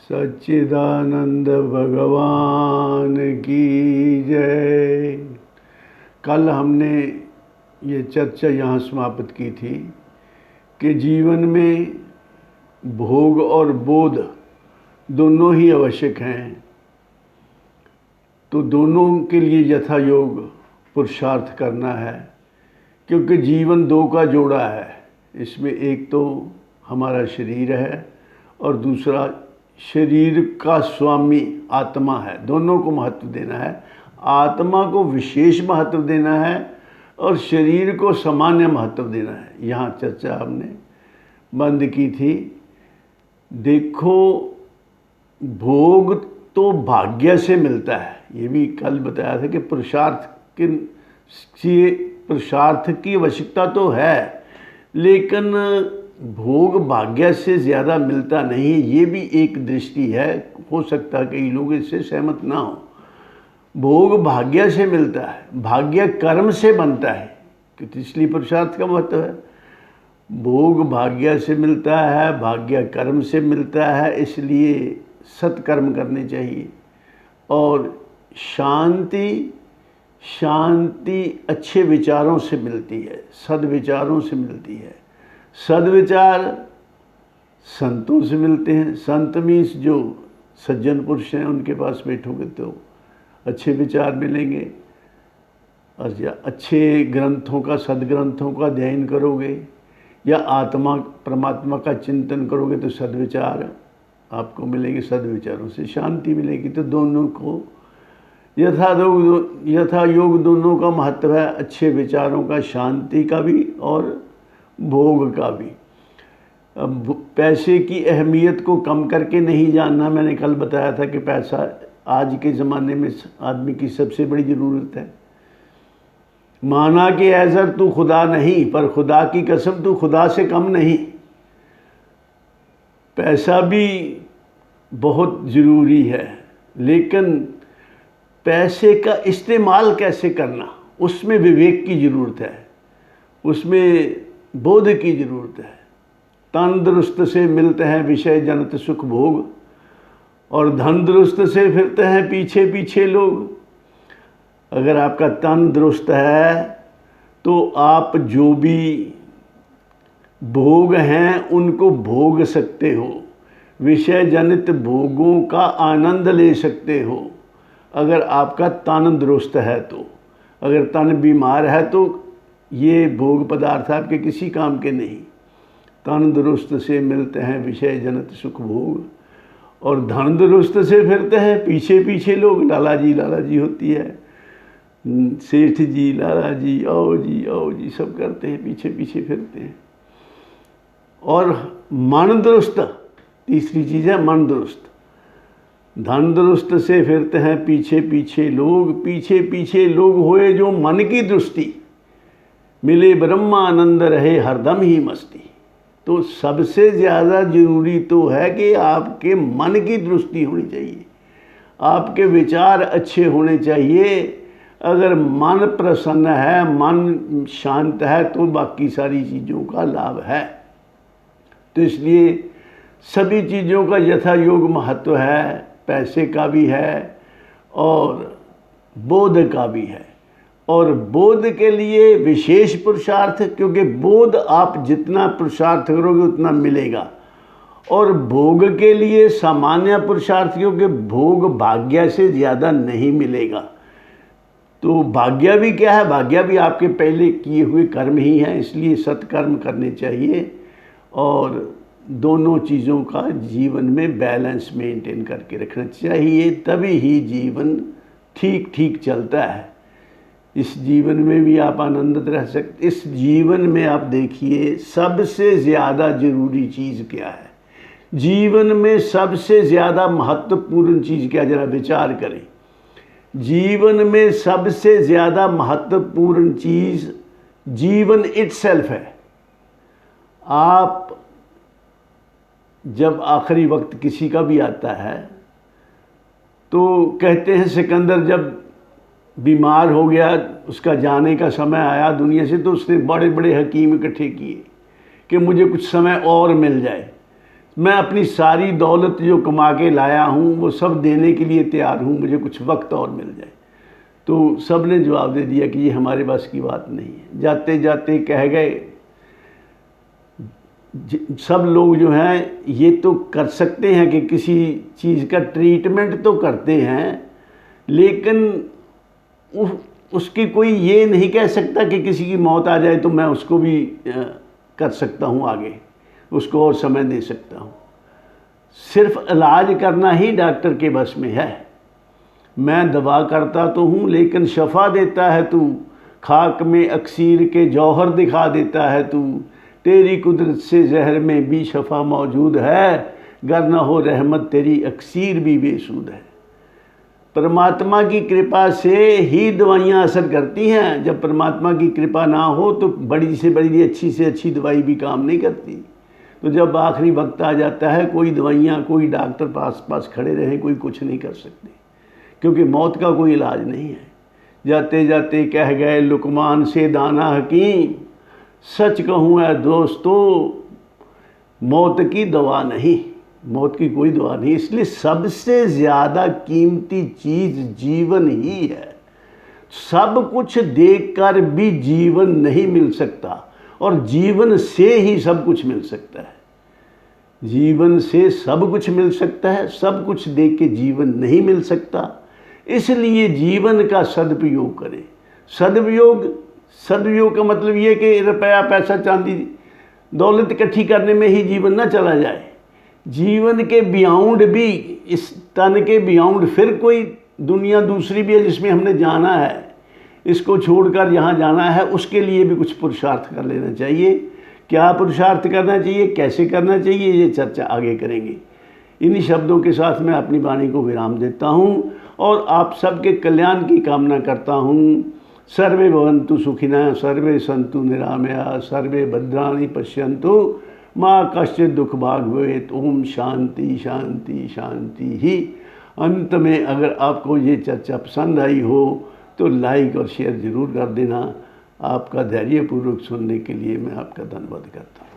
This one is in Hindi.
सच्चिदानंद भगवान की जय। कल हमने ये चर्चा यहाँ समाप्त की थी कि जीवन में भोग और बोध दोनों ही आवश्यक हैं, तो दोनों के लिए यथा योग पुरुषार्थ करना है, क्योंकि जीवन दो का जोड़ा है। इसमें एक तो हमारा शरीर है और दूसरा शरीर का स्वामी आत्मा है। दोनों को महत्व देना है। आत्मा को विशेष महत्व देना है और शरीर को सामान्य महत्व देना है। यहाँ चर्चा हमने बंद की थी। देखो, भोग तो भाग्य से मिलता है, ये भी कल बताया था कि पुरुषार्थ की आवश्यकता तो है, लेकिन भोग भाग्य से ज़्यादा मिलता नहीं है। ये भी एक दृष्टि है। हो सकता है कई लोग इससे सहमत ना हो। भोग भाग्य से मिलता है, भाग्य कर्म से बनता है, क्योंकि इसलिए पुरुषार्थ का महत्व है। भोग भाग्य से मिलता है, भाग्य कर्म से मिलता है, इसलिए सत्कर्म करने चाहिए। और शांति अच्छे विचारों से मिलती है, सद्विचारों से मिलती है। सद्विचार संतों से मिलते हैं। संत मीन्स जो सज्जन पुरुष हैं, उनके पास बैठोगे तो अच्छे विचार मिलेंगे। और या अच्छे ग्रंथों का, सदग्रंथों का अध्ययन करोगे या आत्मा परमात्मा का चिंतन करोगे तो सद्विचार आपको मिलेंगे। सद्विचारों से शांति मिलेगी। तो दोनों को यथा योग दोनों का महत्व है, अच्छे विचारों का, शांति का भी और भोग का भी। अब पैसे की अहमियत को कम करके नहीं जानना। मैंने कल बताया था कि पैसा आज के ज़माने में आदमी की सबसे बड़ी ज़रूरत है। माना कि ऐसा तू खुदा नहीं, पर खुदा की कसम तू खुदा से कम नहीं। पैसा भी बहुत ज़रूरी है, लेकिन पैसे का इस्तेमाल कैसे करना, उसमें विवेक की ज़रूरत है, उसमें बोध की ज़रूरत है। तंदुरुस्त से मिलते हैं विषय जनत सुख भोग, और धन दुरुस्त से फिरते हैं पीछे पीछे लोग। अगर आपका तन दुरुस्त है तो आप जो भी भोग हैं उनको भोग सकते हो, विषय जनित भोगों का आनंद ले सकते हो। अगर आपका तन दुरुस्त है तो, अगर तन बीमार है तो ये भोग पदार्थ आपके किसी काम के नहीं। तन दुरुस्त से मिलते हैं विषय जनत सुख भोग, और धन दुरुस्त से फिरते हैं पीछे पीछे लोग। लाला जी होती है, सेठ जी, लाला जी, आओ जी सब करते हैं, पीछे पीछे फिरते हैं। और मन दुरुस्त, तीसरी चीज़ है मन दुरुस्त। धन दुरुस्त से फिरते हैं पीछे पीछे लोग होए जो मन की दृष्टि, मिले ब्रह्मानंद रहे हरदम ही मस्ती। तो सबसे ज़्यादा ज़रूरी तो है कि आपके मन की दृष्टि होनी चाहिए, आपके विचार अच्छे होने चाहिए। अगर मन प्रसन्न है, मन शांत है, तो बाकी सारी चीज़ों का लाभ है। तो इसलिए सभी चीज़ों का यथा योग महत्व है। पैसे का भी है और बोध का भी है। और बोध के लिए विशेष पुरुषार्थ, क्योंकि बोध आप जितना पुरुषार्थ करोगे उतना मिलेगा। और भोग के लिए सामान्य पुरुषार्थ, क्योंकि भोग भाग्य से ज़्यादा नहीं मिलेगा। तो भाग्य भी क्या है? भाग्य भी आपके पहले किए हुए कर्म ही हैं, इसलिए सत्कर्म करने चाहिए। और दोनों चीज़ों का जीवन में बैलेंस मेंटेन करके रखना चाहिए, तभी ही जीवन ठीक चलता है। इस जीवन में भी आप आनंदित रह सकते। इस जीवन में आप देखिए, सबसे ज़्यादा ज़रूरी चीज़ क्या है? जीवन में सबसे ज़्यादा महत्वपूर्ण चीज़ क्या? जरा विचार करें। जीवन में सबसे ज़्यादा महत्वपूर्ण चीज़ जीवन इटसेल्फ है। आप जब आखिरी वक्त किसी का भी आता है तो कहते हैं सिकंदर जब बीमार हो गया, उसका जाने का समय आया दुनिया से, तो उसने बड़े बड़े हकीम इकट्ठे किए कि मुझे कुछ समय और मिल जाए। मैं अपनी सारी दौलत जो कमा के लाया हूँ वो सब देने के लिए तैयार हूँ, मुझे कुछ वक्त और मिल जाए। तो सब ने जवाब दे दिया कि ये हमारे बस की बात नहीं है। जाते जाते कह गए, सब लोग जो हैं ये तो कर सकते हैं कि किसी चीज़ का ट्रीटमेंट तो करते हैं, लेकिन उसकी कोई ये नहीं कह सकता कि किसी की मौत आ जाए तो मैं उसको भी कर सकता हूँ, आगे उसको और समय दे सकता हूँ। सिर्फ इलाज करना ही डॉक्टर के बस में है। मैं दवा करता तो हूँ लेकिन शफा देता है तू, खाक में अक्सीर के जौहर दिखा देता है तू, तेरी कुदरत से जहर में भी शफा मौजूद है, गर न हो रहमत तेरी अक्सीर भी बेसूद है। परमात्मा की कृपा से ही दवाइयाँ असर करती हैं। जब परमात्मा की कृपा ना हो तो बड़ी से बड़ी अच्छी से अच्छी दवाई भी काम नहीं करती। तो जब आखिरी वक्त आ जाता है, कोई दवाइयाँ, कोई डॉक्टर पास खड़े रहें, कोई कुछ नहीं कर सकते, क्योंकि मौत का कोई इलाज नहीं है। जाते जाते कह गए लुकमान से दाना हकीम, सच कहूँ है दोस्तों मौत की दवा नहीं, मौत की कोई दवा नहीं। इसलिए सबसे ज़्यादा कीमती चीज़ जीवन ही है। सब कुछ देखकर भी जीवन नहीं मिल सकता, और जीवन से ही सब कुछ मिल सकता है। जीवन से सब कुछ मिल सकता है, सब कुछ देख के जीवन नहीं मिल सकता। इसलिए जीवन का सदुपयोग करें। सदुपयोग का मतलब ये कि रुपया पैसा चांदी दौलत इकट्ठी करने में ही जीवन ना चला जाए। जीवन के बियॉन्ड भी, इस तन के बियॉन्ड फिर कोई दुनिया दूसरी भी है जिसमें हमने जाना है। इसको छोड़कर यहाँ जाना है, उसके लिए भी कुछ पुरुषार्थ कर लेना चाहिए। क्या पुरुषार्थ करना चाहिए, कैसे करना चाहिए, ये चर्चा आगे करेंगे। इन्हीं शब्दों के साथ मैं अपनी वाणी को विराम देता हूँ और आप सबके कल्याण की कामना करता हूँ। सर्वे भवन्तु सुखिनः, सर्वे सन्तु निरामया, सर्वे भद्राणि पश्यन्तु, माँ कश्चित् दुख भाग भवेत्। ओम शांति शांति शांति ही। अंत में अगर आपको ये चर्चा पसंद आई हो तो लाइक और शेयर ज़रूर कर देना। आपका धैर्यपूर्वक सुनने के लिए मैं आपका धन्यवाद करता हूँ।